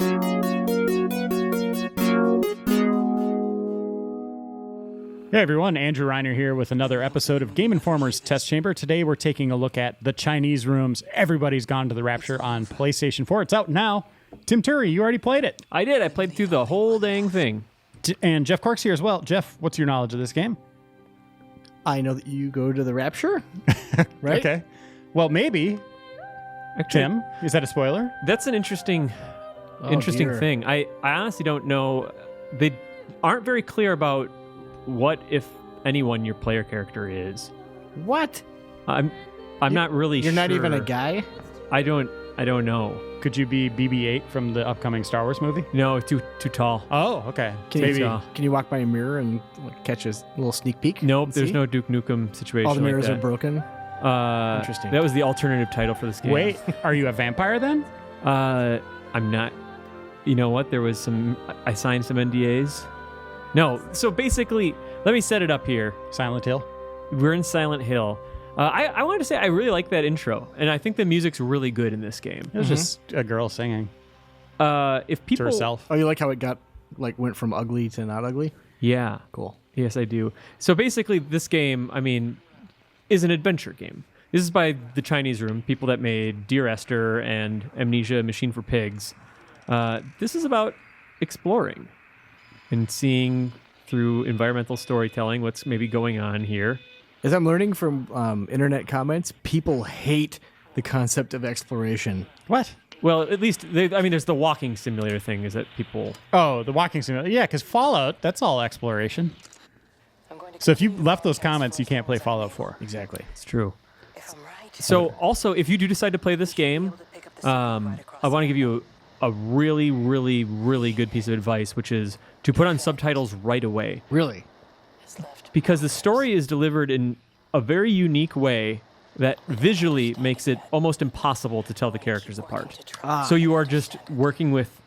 Hey everyone, Andrew Reiner here with another episode of Game Informer's Test Chamber. Today we're taking a look at The Chinese Rooms. Everybody's Gone to the Rapture on PlayStation 4. It's out now. Tim Turi, you already played it. I did. I played through the whole dang thing. And Jeff Cork's here as well. Jeff, what's your knowledge of this game? I know that you go to the Rapture, right? Okay. Well, maybe. Actually, Tim, is that a spoiler? that's an interesting dear. thing. I honestly don't know. They aren't very clear about what, if anyone, your player character is. What? I'm not really You're sure. not even a guy? I don't know. Could you be BB-8 from the upcoming Star Wars movie? No, too tall. Oh, okay. Can Maybe. you walk by a mirror and catch a little sneak peek? Nope, and there's see? no Duke Nukem situation. All the mirrors like are broken. that. Interesting. That was the alternative title for this game. Wait, are you a vampire then? I'm not. You know what? There was some. I signed some NDAs. No. So basically, let me set it up here. Silent Hill? We're in Silent Hill. I wanted to say I really like that intro, and I think the music's really good in this game. It was just a girl singing If people, to herself. Oh, you like how it went from ugly to not ugly? yeah, Cool. yes, I do. So basically, this game, I mean, is an adventure game. This is by the Chinese Room, people that made Dear Esther and Amnesia: Machine for Pigs. This is about exploring and seeing through environmental storytelling what's maybe going on here. As I'm learning from internet comments, people hate the concept of exploration. What? Well, at least, there's the walking simulator thing is that people... Oh, the walking simulator. Yeah, because Fallout, that's all exploration. So if you left those comments, you can't play Fallout 4. Exactly. It's true. So also, if you do decide to play this game, I want to give you a really, really, really good piece of advice, which is to put on subtitles right away. Really? Because the story is delivered in a very unique way that visually makes it almost impossible to tell the characters apart. So you are just working with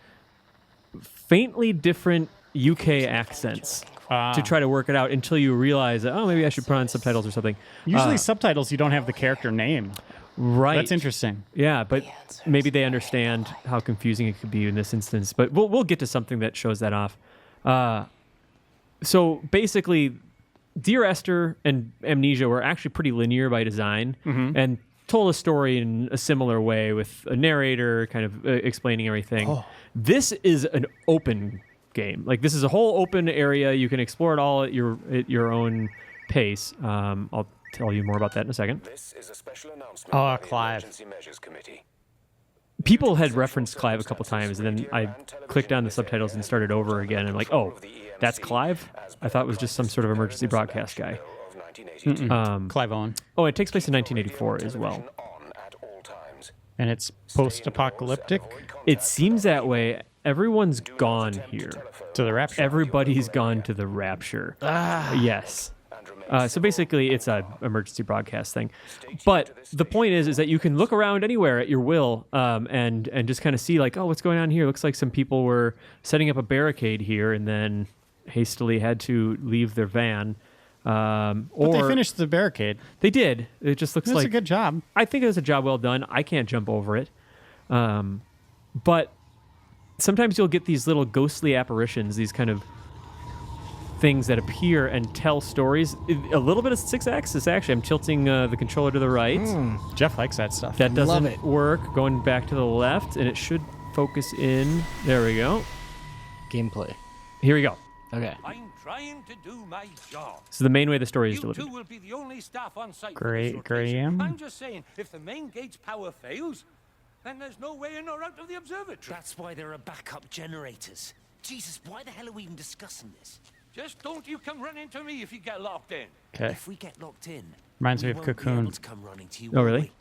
faintly different UK accents to try to work it out until you realize that, oh, maybe I should put on subtitles or something. Usually subtitles, you don't have the character name. Right. That's interesting. Yeah, but maybe they understand how confusing it could be in this instance. But we'll get to something that shows that off. So basically, Dear Esther and Amnesia were actually pretty linear by design and told a story in a similar way with a narrator kind of explaining everything. Oh. This is an open game. Like, this is a whole open area. You can explore it all at your own pace. I'll tell you more about that in a second. This is a special announcement. Clive. Emergency Measures Committee. People had referenced Clive a couple times, and then I clicked on the subtitles and started over again. And I'm like, oh, that's Clive? I thought it was just some sort of emergency broadcast guy. Clive Owen. Oh, it takes place in 1984 as well. And it's post-apocalyptic It seems that way. Everyone's gone here. to the Rapture. Everybody's gone to the Rapture. Yes. So basically, it's an emergency broadcast thing. But the point is that you can look around anywhere at your will and just kind of see, like, oh, what's going on here? Looks like some people were setting up a barricade here and then hastily had to leave their van. But they finished the barricade. They did. It just looks That's like a good job. I think it was a job well done. I can't jump over it. But sometimes you'll get these little ghostly apparitions, these kind of things that appear and tell stories. A little bit of 6-axis, actually. I'm tilting the controller to the right. Jeff likes that stuff. That Love doesn't it. work. Going back to the left, and it should focus in. There we go. Gameplay. Here we go. Okay. I'm trying to do my job. So the main way the story is You delivered. two will be the only staff on site. Great, for this rotation. Graham. I'm just saying, if the main gate's power fails, then there's no way in or out of the observatory. That's why there are backup generators. Jesus, why the hell are we even discussing this? Just don't you come running to me if you get locked in. Okay. If we get locked in, Reminds me we of won't be Cocoon. able to come running to you, Oh, will really? we?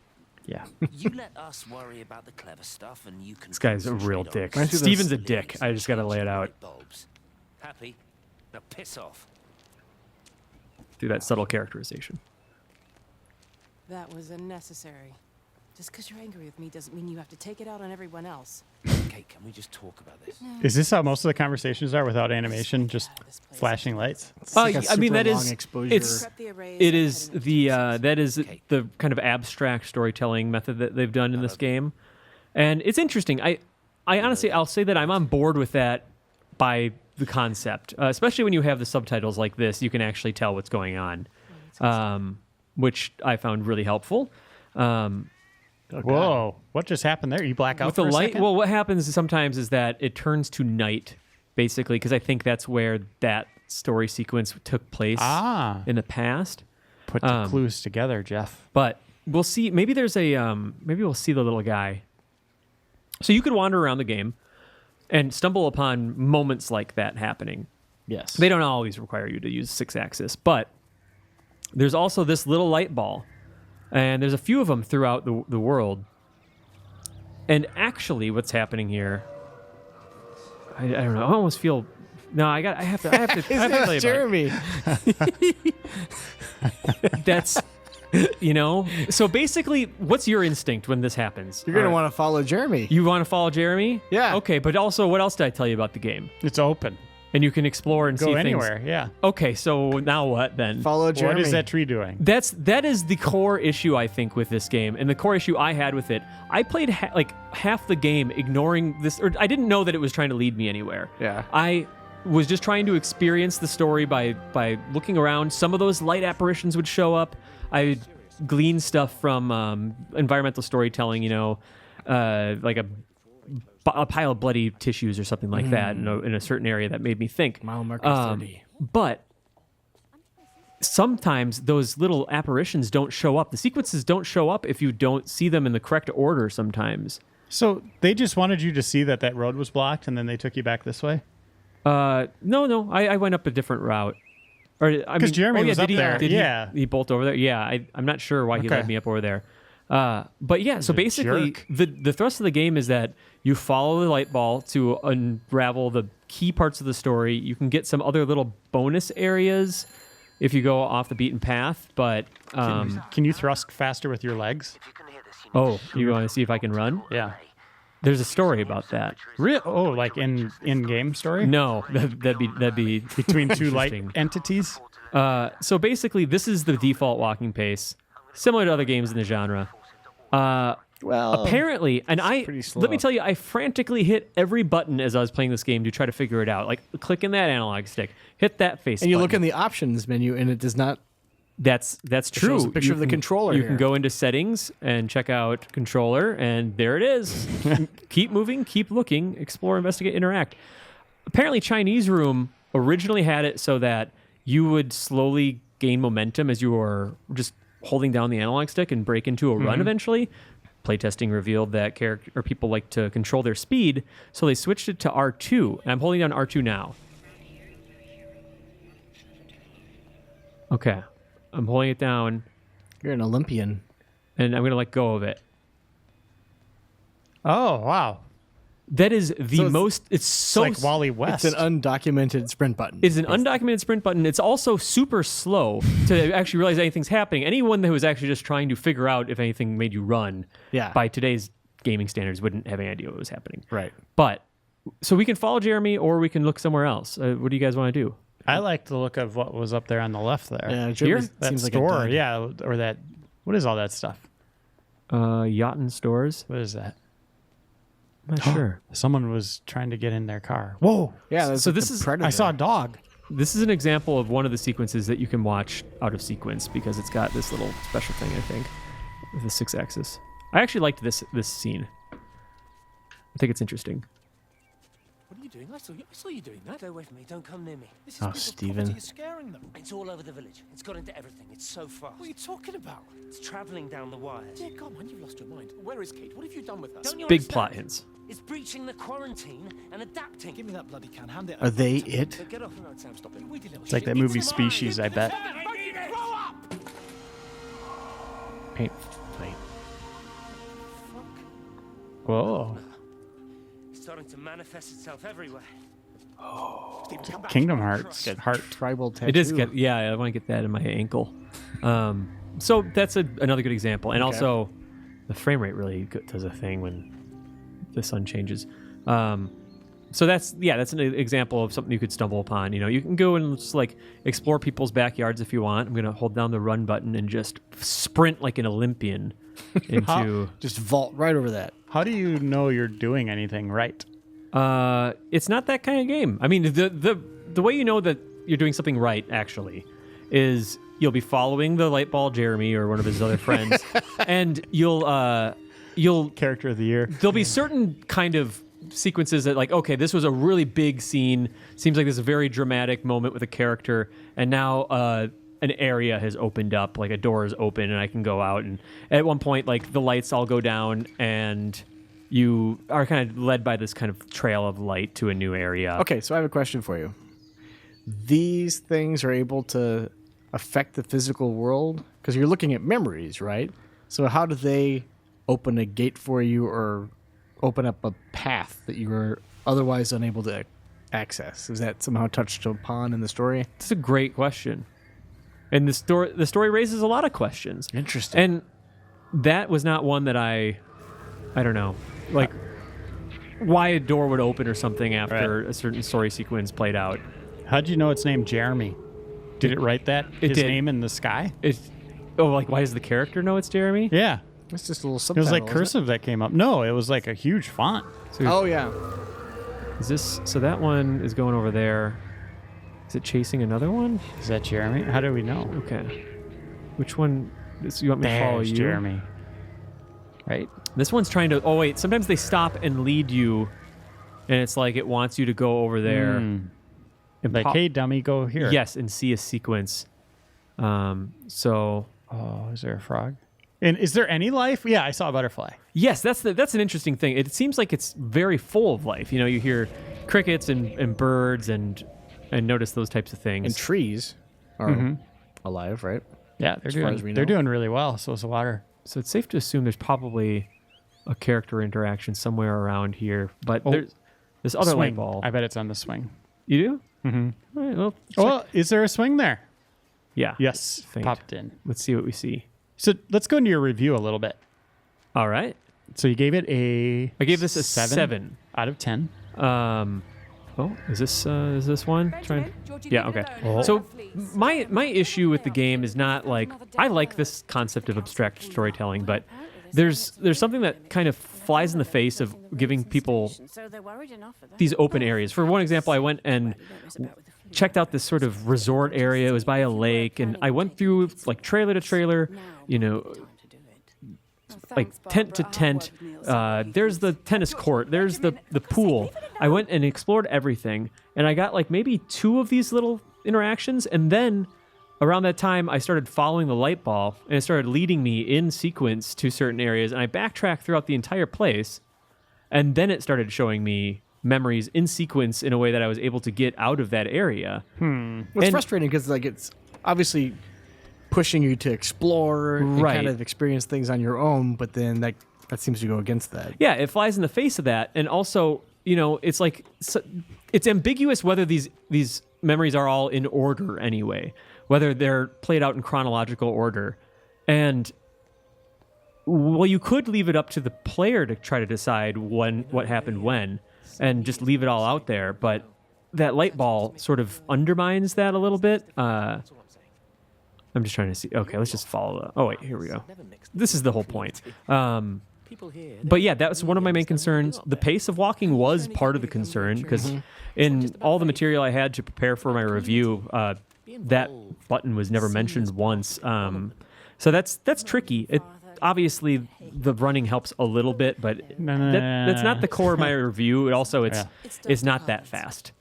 Yeah. You let us worry about the clever stuff, and you can. This guy's a real concentrate on dick. the Reminds me of Steven's a lights dick. I just gotta lay it out. light bulbs. Happy? Now piss off. Do that subtle characterization. That was unnecessary. Just because you're angry with me doesn't mean you have to take it out on everyone else. Okay, can we just talk about this? Is this how most of the conversations are without animation? Just flashing lights? It's like a I mean, super that long is exposure. it's Prep the arrays it and is head into the pieces. that is Okay. the kind of abstract storytelling method that they've done in this game, and it's interesting. I'll say that I'm on board with that by the concept, especially when you have the subtitles like this. You can actually tell what's going on, which I found really helpful. Whoa! What just happened there? You black out With the for a light. second? Well, what happens sometimes is that it turns to night, basically, because I think that's where that story sequence took place in the past. Put the clues together, Jeff. But we'll see. Maybe there's a maybe we'll see the little guy. So you could wander around the game and stumble upon moments like that happening. Yes. They don't always require you to use 6-axis, but there's also this little light ball, and there's a few of them throughout the world. And actually, what's happening here? I don't know. I almost feel. No, I have to tell you about it. Jeremy. That's, so basically, what's your instinct when this happens? You're going to want to follow Jeremy. You want to follow Jeremy? Yeah. Okay, but also, what else did I tell you about the game? It's open. And you can explore and Go see anywhere. things. Yeah. Okay, so now what then? Follow Jeremy. What is that tree doing? That is the core issue, I think, with this game, and the core issue I had with it. I played half the game ignoring this, or I didn't know that it was trying to lead me anywhere. Yeah. I was just trying to experience the story by looking around. Some of those light apparitions would show up. I glean stuff from environmental storytelling, like a pile of bloody tissues or something like that in a certain area that made me think. Mile marker 30. But sometimes those little apparitions don't show up. The sequences don't show up if you don't see them in the correct order sometimes. So they just wanted you to see that road was blocked, and then they took you back this way? No. I went up a different route. Because Jeremy was up there. Did he bolt over there? Yeah, I'm not sure why he led me up over there. But yeah, so basically the thrust of the game is that you follow the light ball to unravel the key parts of the story. You can get some other little bonus areas if you go off the beaten path, but Can you thrust faster with your legs? you want to see if I can run? Yeah. There's a story about that. Oh, like in-game story? No, that'd be Between two light interesting. entities? So basically, this is the default walking pace, similar to other games in the genre. Well, Apparently, and pretty slow. let me tell you, I frantically hit every button as I was playing this game to try to figure it out. Like clicking that analog stick, hit that face and you button. look in the options menu, and it does not. That's true. shows a picture You of the can- controller You here. can go into settings and check out controller, and there it is. Keep moving, keep looking, explore, investigate, interact. Apparently, Chinese Room originally had it so that you would slowly gain momentum as you were just holding down the analog stick and break into a run eventually. Playtesting revealed that people like to control their speed, so they switched it to R2. And I'm holding down R2 now. Okay. I'm holding it down, You're an Olympian. and I'm going to let go of it. Oh, wow. That is the So it's- most... It's It's so... like Wally West. It's an undocumented sprint button. It's an undocumented sprint button. It's also super slow to actually realize anything's happening. Anyone who was actually just trying to figure out if anything made you run, Yeah. by today's gaming standards, wouldn't have any idea what was happening. Right. But, so we can follow Jeremy, or we can look somewhere else. What do you guys want to do? I like the look of what was up there on the left there. Yeah, Here? Jeremy That seems like a store, dud. yeah, or that. What is all that stuff? Yachten stores? What is that? I'm not sure. Someone was trying to get in their car. Whoa! Yeah, that's So like this the is- Predator. I saw a dog. This is an example of one of the sequences that you can watch out of sequence because it's got this little special thing, I think, with the 6-axis. I actually liked this scene. I think it's interesting. What are you doing? I saw you doing that. Stay away from me. Don't come near me. This is Oh, people's Stephen. property. You're scaring them. It's all over the village. It's got into everything. It's so fast. What are you talking about? It's traveling down the wires. Dear God, man, you've lost your mind. Where is Kate? What have you done with her? Don't you Big understand? plot hints. It's breaching the quarantine and adapting. Give me that bloody can. Hand it Are over. they it? So get off the road, Sam. Stop it. Weedy little It's like shit. that movie It's mine. Species, I bet. Grow up! Paint. Wait. Whoa! It's starting to manifest itself everywhere. Stephen, come back. Kingdom Hearts. Heart. Tribal tattoo. It is good. Yeah, I want to get that in my ankle. So that's another good example. And also, the frame rate really does a thing when the sun changes. So that's an example of something you could stumble upon. You can go and just like explore people's backyards if you want. I'm gonna hold down the run button and just sprint like an Olympian into. Just vault right over that. How do you know you're doing anything right? It's not that kind of game. I mean, the way you know that you're doing something right, actually, is you'll be following the light ball Jeremy or one of his other friends, and you'll Character of the year. there'll be certain kind of sequences that, like, okay, this was a really big scene. Seems like this is a very dramatic moment with a character, and now an area has opened up, like a door is open, and I can go out. And at one point, like, the lights all go down, and you are kind of led by this kind of trail of light to a new area. Okay, so I have a question for you. These things are able to affect the physical world? Because you're looking at memories, right? So how do they open a gate for you or open up a path that you were otherwise unable to access? Is that somehow touched upon in the story? It's a great question. And the story raises a lot of questions. Interesting. And that was not one that I don't know, like why a door would open or something after a certain story sequence played out. How'd you know it's named Jeremy? Did it write that? His did. name in the sky? Like, why does the character know it's Jeremy? Yeah. It's just a little It subtitle. was like isn't it? cursive that came up. No, it was like a huge font. Oh, yeah. Is this, so that one is going over there. Is it chasing another one? Is that Jeremy? How do we know? Okay. Which one? You want me to follow There's you? Jeremy. Right? This one's trying to, oh wait, sometimes they stop and lead you, and it's like it wants you to go over there. And Like, hey, dummy, go here. Yes, and see a sequence. So Oh, is there a frog? And is there any life? Yeah, I saw a butterfly. yes, that's an interesting thing. It seems like it's very full of life. You know, you hear crickets and birds and notice those types of things. And trees are alive, right? Yeah, far as we they're know. doing really well. So is the water. So it's safe to assume there's probably a character interaction somewhere around here. But there's this other light Swing. ball. I bet it's on the swing. You do? Mm-hmm. All right, well, Well, is there a swing there? yeah. Yes, Faint. popped in. Let's see what we see. So let's go into your review a little bit. All right. So you gave it a... I gave this a 7 out of 10. Oh, is this one? Yeah, okay. Oh. So my issue with the game is not like, I like this concept of abstract storytelling, but there's something that kind of flies in the face of giving people these open areas. For one example, I went and checked out this sort of resort area. It was by a lake, and I went through like trailer to trailer, you know, like tent to tent. There's the tennis court. There's the pool. I went and explored everything, and I got like maybe 2 of these little interactions, and then around that time, I started following the light ball, and it started leading me in sequence to certain areas, and I backtracked throughout the entire place, and then it started showing me memories in sequence in a way that I was able to get out of that area. Well, it's frustrating because like it's obviously pushing you to explore and Right. kind of experience things on your own, but then that seems to go against that. Yeah, it flies in the face of that, and also, you know, it's like it's ambiguous whether these memories are all in order anyway, whether they're played out in chronological order, and well, you could leave it up to the player to try to decide what happened when, and just leave it all out there. But that light ball sort of undermines that a little bit. I'm just trying to see. Okay, let's just follow that. Oh wait, here we go. This is the whole point. But yeah, that was one of my main concerns. The pace of walking was part of the concern because in all the material I had to prepare for my review, that button was never mentioned once. So that's tricky. Obviously, the running helps a little bit, but that's not the core of my review. It also it's not that fast.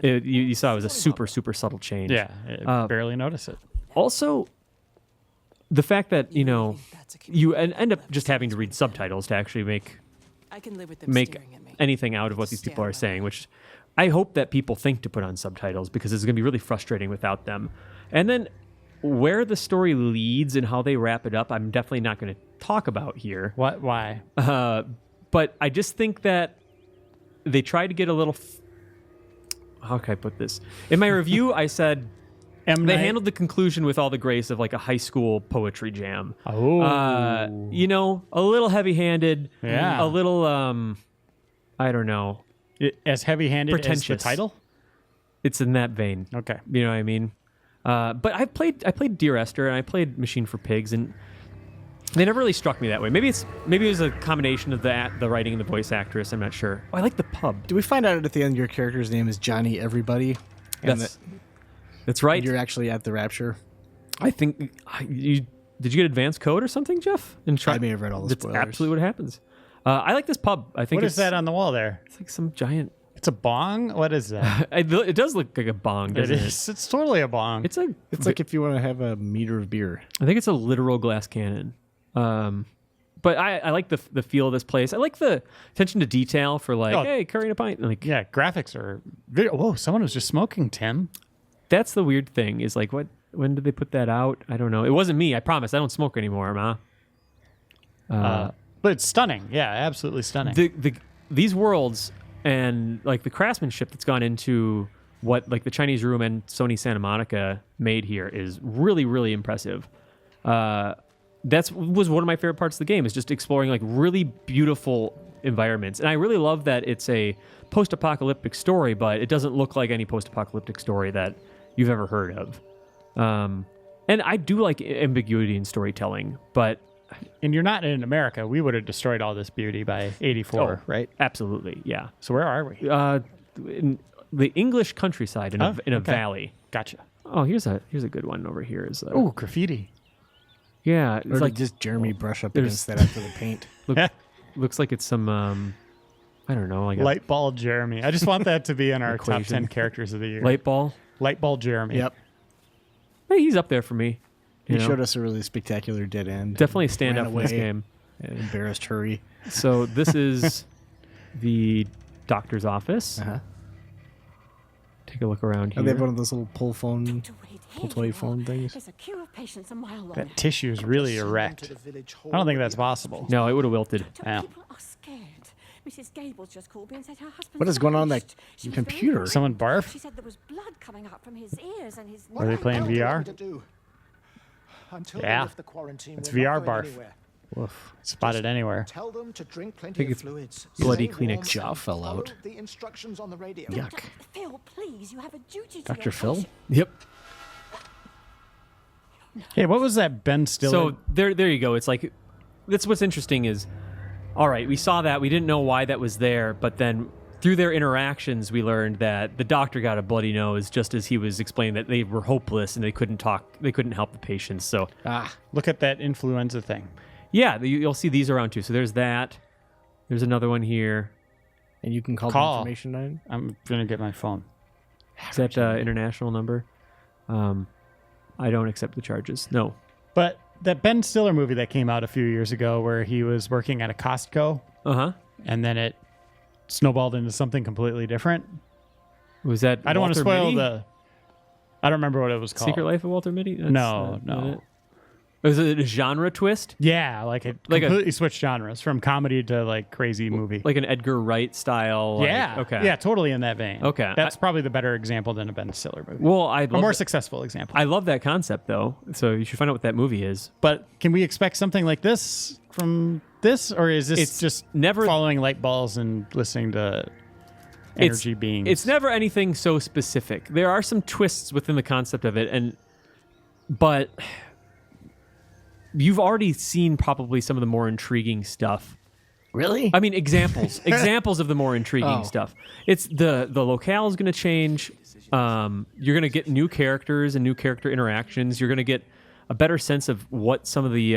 You saw it was a super super subtle change. Yeah, barely notice it. Also, the fact that you end up just having to read subtitles to actually make anything out of what these people are saying, which I hope that people think to put on subtitles because it's going to be really frustrating without them. And then where the story leads and how they wrap it up, I'm definitely not going to talk about here. What? Why? But I just think that they tried to get a little... how can I put this? In my review, I said... They handled the conclusion with all the grace of like a high school poetry jam. Oh. A little heavy-handed. Yeah. A little, I don't know. As heavy-handed as the Pretentious. title? It's in that vein. Okay. You know what I mean? But I played Dear Esther and I played Machine for Pigs, and They never really struck me that way. Maybe it was a combination of the writing and the voice actress. I'm not sure. Oh, I like the pub. Do we find out at the end your character's name is Johnny Everybody? And That's right. you're actually at the Rapture? I think did you get advanced code or something, Jeff? I may have read all the That's spoilers. absolutely what happens. I like this pub. I think What is that on the wall there? It's like some giant. It's a bong? What is that? It does look like a bong, It doesn't it? is. It's totally a bong. It's like if you want to have a meter of beer. I think it's a literal glass cannon. But I like the feel of this place. I like the attention to detail for hey, carrying a pint. Like, yeah, graphics are... Whoa, someone was just smoking, Tim. that's the weird thing is like, when did they put that out? I don't know. It wasn't me. I promise. I don't smoke anymore, Ma. But it's stunning. Yeah, absolutely stunning. These worlds and like the craftsmanship that's gone into what like the Chinese Room and Sony Santa Monica made here is really, really impressive. That was one of my favorite parts of the game, is just exploring like really beautiful environments. And I really love that it's a post-apocalyptic story, but it doesn't look like any post-apocalyptic story that you've ever heard of. And I do like ambiguity in storytelling, but... And you're not in America. We would have destroyed all this beauty by 84, right? Absolutely, yeah. So where are we? In the English countryside in a valley. Gotcha. Oh, here's a good one over here. Oh, graffiti. Yeah, it's Or like did just Jeremy brush up against that after the paint? looks like it's some I don't know, like a Light ball Jeremy. I just want that to be in our top Equation. 10 characters of the year. light ball. Light ball Jeremy. Yep. Hey, he's up there for me. He You know? showed us a really spectacular dead end. Definitely a stand Ran up for this away. game. Embarrassed hurry. So this is the doctor's office. Uh-huh. Take a look around And they have here. one of those little pull toy phone things. There's a queue of patients a mile long. That tissue is really erect. I don't think that's possible. No, it would have wilted. Yeah. People are scared. Mrs. Gables just called me and said her husband. What is going on in that computer? Someone barf? She said there was blood coming up from his ears and his. Are they playing VR? Yeah. The quarantine, It's we're not VR going barf. anywhere. Woof. Spotted anywhere. Tell them to drink plenty think of it's fluids. bloody Stay warm Kleenex. Jaw and fell follow out. The instructions on the radio. Yuck. Phil, please, you have a duty to Dr. your Phil? patient. Yep. Hey, what was that Ben Stiller? So there you go. It's like that's what's interesting is, all right, we saw that, we didn't know why that was there, but then through their interactions, we learned that the doctor got a bloody nose just as he was explaining that they were hopeless and they couldn't help the patients. So Look at that influenza thing. yeah, you'll see these around too. So there's that. There's another one here. And you can call Call. the information line. I'm going to get my phone. Is that international number? I don't accept the charges. No. But that Ben Stiller movie that came out a few years ago where he was working at a Costco Uh-huh. and then it snowballed into something completely different. Was that I don't want to Walter spoil Mitty? I don't remember what it was called. Secret Life of Walter Mitty? That's No, not no. it. Was it a genre twist? Yeah, like it Like a- completely switched genres from comedy to like crazy movie. Like an Edgar Wright style? like- yeah. Okay. Yeah, totally in that vein. Okay. That's probably the better example than a Ben Stiller movie. Well, a more successful example. I love that concept, though. So you should find out what that movie is. But can we expect something like this from this, or is this It's just never- following light balls and listening to energy beings? It's never anything so specific. There are some twists within the concept of it, but you've already seen probably some of the more intriguing stuff. Really? I mean, examples of the more intriguing stuff. It's the locale is going to change. You're going to get new characters and new character interactions. You're going to get a better sense of what some of the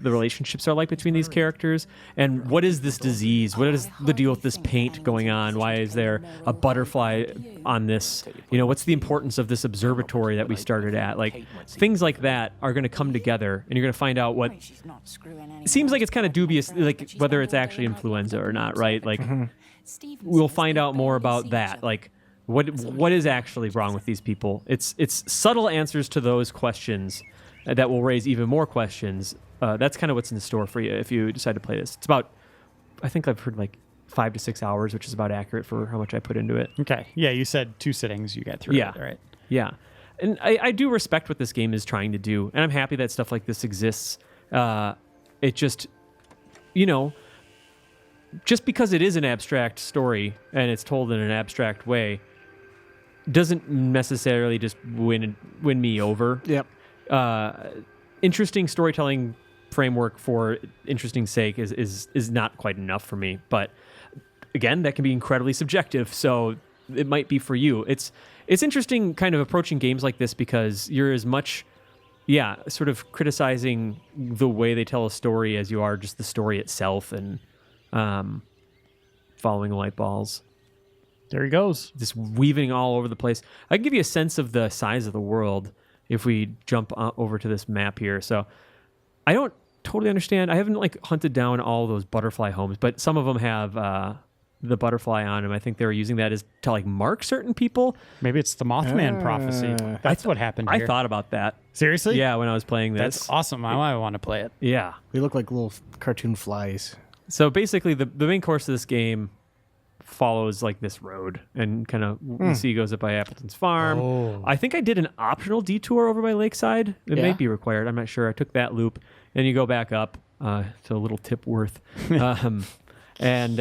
relationships are like between these characters, and what is this disease? What is the deal with this paint going on? Why is there a butterfly on this? You know, what's the importance of this observatory that we started at? Like things like that are going to come together, and you're going to find out what. She's not screwing It seems like it's kind of dubious, like whether it's actually influenza or not, right? Like we'll find out more about that. Like what is actually wrong with these people? It's subtle answers to those questions that will raise even more questions. That's kind of what's in store for you if you decide to play this. It's about, I think I've heard like 5 to 6 hours, which is about accurate for how much I put into it. Okay. Yeah, you said 2 sittings you got through Yeah. it, right? Yeah. And I do respect what this game is trying to do, and I'm happy that stuff like this exists. It just, just because it is an abstract story and it's told in an abstract way doesn't necessarily just win me over. Yep. Interesting storytelling framework for interesting sake is not quite enough for me. But again, that can be incredibly subjective. So it might be for you. It's interesting kind of approaching games like this because you're as much, sort of criticizing the way they tell a story as you are just the story itself and following light balls. There he goes. Just weaving all over the place. I can give you a sense of the size of the world if we jump over to this map here. So I don't totally understand. I haven't hunted down all those butterfly homes, but some of them have the butterfly on them. I think they were using that as to mark certain people. Maybe it's the Mothman prophecy. That's what happened here. I thought about that. Seriously? Yeah, when I was playing this. That's awesome. I want to play it. Yeah. They look like little cartoon flies. So basically, the main course of this game follows this road and kind of you see goes up by Appleton's farm. Oh. I think I did an optional detour over by Lakeside. It may be required. I'm not sure. I took that loop and you go back up to a little Tipworth. And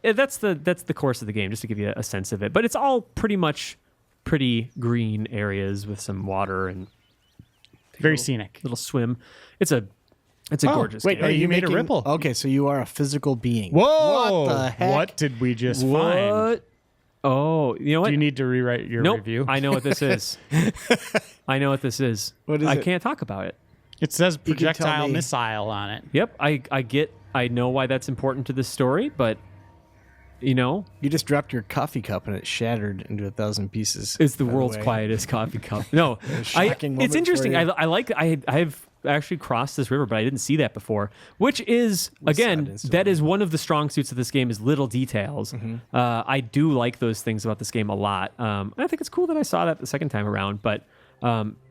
that's the course of the game, just to give you a sense of it. But it's all pretty much pretty green areas with some water and very scenic. Little swim. It's a gorgeous wait, game. you made a ripple. Okay, so you are a physical being. Whoa! What the heck? What did we just find? Oh, you know what? Do you need to rewrite your review? I know what this is. I know what this is. What is I it? can't talk about it. It says You can tell projectile me. missile on it. Yep, I know why that's important to this story, but You just dropped your coffee cup and it shattered into 1,000 pieces. it's the by world's way. quietest coffee cup. No, shocking moment it's interesting. for you. I've actually crossed this river, but I didn't see that before. Which is saw it again, instantly. that is one of the strong suits of this game is little details. I do like those things about this game a lot. And I think it's cool that I saw that the second time around, but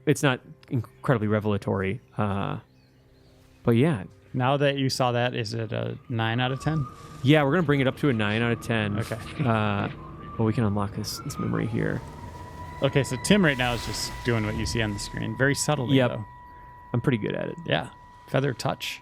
it's not incredibly revelatory. But yeah. Now that you saw that, is it a 9 out of 10? Yeah, we're going to bring it up to a 9 out of 10. Okay. Well, we can unlock this memory here. Okay, so Tim right now is just doing what you see on the screen. Very subtly, Yep. though. I'm pretty good at it. Yeah. Feather touch.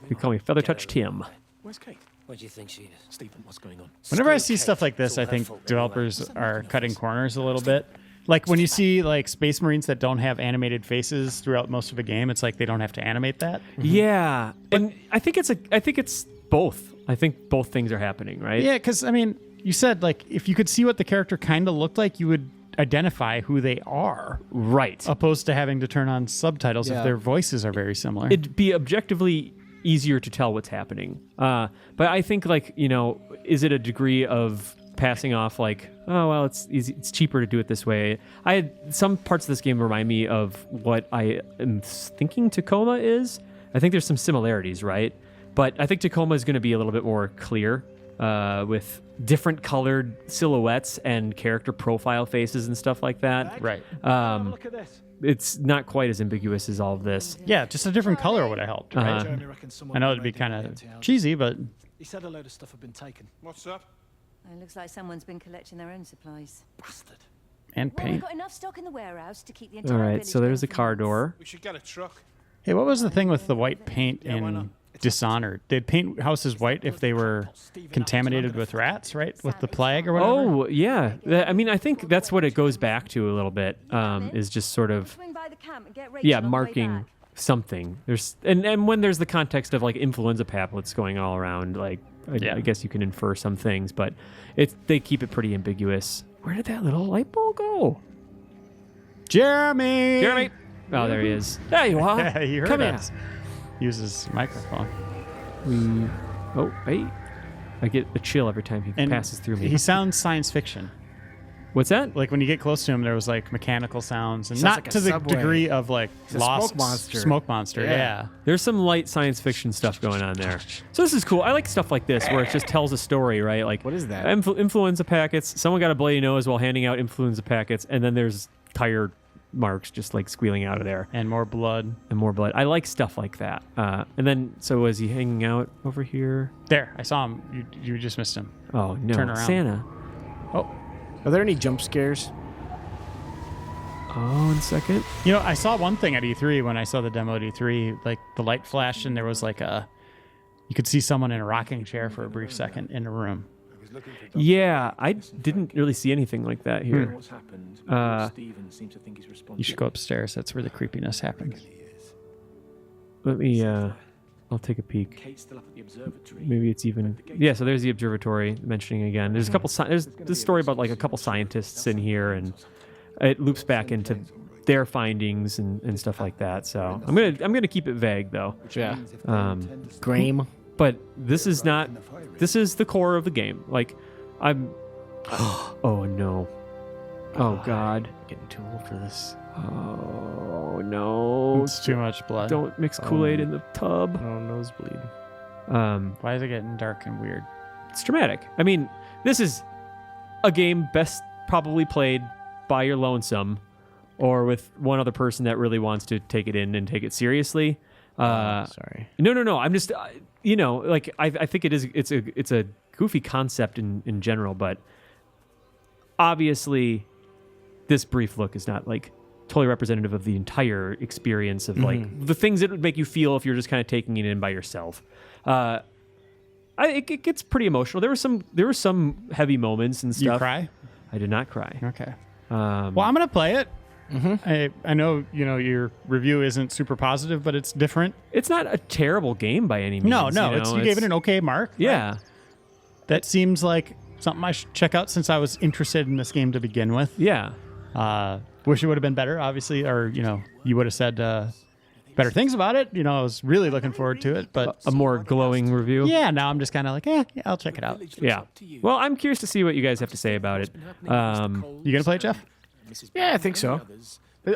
You call me Feather Touch Tim. Where's Kate? Where do you think she is? Stephen, what's going on? Whenever I see stuff like this, I think developers are cutting corners a little bit. Like when you see Space Marines that don't have animated faces throughout most of a game, it's like they don't have to animate that. Yeah, and I think it's both. I think both things are happening, right? Yeah, because you said if you could see what the character kind of looked like, you would identify who they are, Right. opposed to having to turn on subtitles if Yeah. their voices are very similar. It'd be objectively easier to tell what's happening. But I think is it a degree of passing off oh well, it's easy, it's cheaper to do it this way. I had some parts of this game remind me of what I am thinking Tacoma is. I think there's some similarities, right? But I think Tacoma is going to be a little bit more clear with different colored silhouettes and character profile faces and stuff like that. Right. Look at this. It's not quite as ambiguous as all of this. Yeah, just a different color would have helped, right? Jeremy reckons someone I know got it'd be raided kind in of the empty house. cheesy, but He said a load of stuff had been taken. What's up? It looks like someone's been collecting their own supplies. Bastard. and Well, we've paint. got enough stock in the warehouse to keep the entire All right, village so there's the going for car months. door. We should get a truck. Hey, what was the thing with the white paint Yeah, why not? in Dishonored? They'd paint houses white if they were contaminated with rats, right? With the plague or whatever? Oh, yeah. I think that's what it goes back to a little bit, is just sort of, Swing by the camp and get Rachel yeah, on the way marking back. something. There's and when there's the context of influenza pamphlets going all around, I guess you can infer some things, but they keep it pretty ambiguous. Where did that little light bulb go? Jeremy! Jeremy! Oh, there he is. There you are. Yeah, he heard Come us. Uses microphone. here. Oh, hey. I get a chill every time he And passes through me. He sounds science fiction. What's that? Like when you get close to him, there was mechanical sounds, and Sounds not like a to the subway. degree of a lost smoke monster. Smoke monster, Yeah. yeah. There's some light science fiction stuff going on there. So this is cool. I like stuff like this where it just tells a story, right? Like, What is that? Influenza packets. Someone got a bloody nose while handing out influenza packets, and then there's tire marks just squealing out of there, And more blood. and more blood. I like stuff like that. And then, so is he hanging out over here? There, I saw him. You just missed him. Oh no, Turn around. Santa. Oh, Are there any jump scares? Oh, 1 second. I saw one thing at E3 when I saw the demo at E3. The light flashed, and there was you could see someone in a rocking chair for a brief second in a room. Yeah, I didn't really see anything like that here. What's happened? Stephen seems to think he's responsible. You should go upstairs. That's where the creepiness happens. Let me. I'll take a peek. Maybe it's even. Yeah. So there's the observatory mentioning again. There's a couple. There's this story about like a couple scientists in here, and it loops back into their findings and stuff like that. So I'm gonna keep it vague though. Yeah. Graham. But this is not. This is the core of the game. Like, I'm. Oh no. Oh God. Getting too old for this. Oh no. It's too much blood. Don't mix Kool-Aid in the tub. Oh, nosebleed. Why is it getting dark and weird? It's dramatic. I mean, this is a game best probably played by your lonesome or with one other person that really wants to take it in and take it seriously. Sorry. No. I'm just, like I think it's a goofy concept in general, but obviously this brief look is not like totally representative of the entire experience of like the things that would make you feel if you're just kind of taking it in by yourself. It gets pretty emotional. There were some heavy moments and stuff. You cry? I did not cry. Okay. Well, I'm gonna play it. I know your review isn't super positive, but it's different. It's not a terrible game by any means. No. You gave it an okay mark. Yeah. Right? That seems like something I should check out since I was interested in this game to begin with. Yeah. Wish it would have been better, obviously, or you would have said better things about it. I was really looking forward to it, but a more glowing review. Yeah, now I'm just kind of like, yeah, I'll check it out. Yeah. Well, I'm curious to see what you guys have to say about it. You gonna play it, Jeff? Yeah, I think so.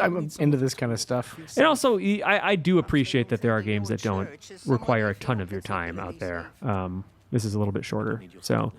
I'm into this kind of stuff. And also, I do appreciate that there are games that don't require a ton of your time out there. This is a little bit shorter, so.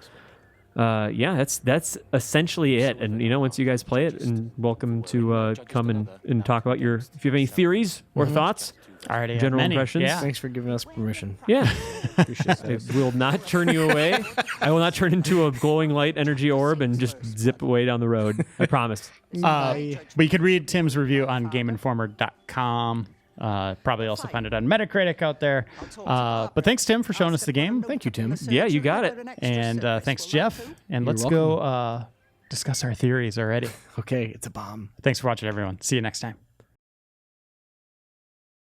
That's essentially it. And once you guys play it, and welcome to come and talk about if you have any theories or thoughts, Already general many. impressions. Yeah. Thanks for giving us permission. Yeah. I will not turn you away. I will not turn into a glowing light energy orb and just zip away down the road. I promise. But you could read Tim's review on GameInformer.com. Probably also find it on Metacritic out there. But thanks, Tim, for showing us the game. Thank you, Tim. Yeah, you got it. And thanks, Jeff. And let's go discuss our theories already. Okay, it's a bomb. Thanks for watching, everyone. See you next time.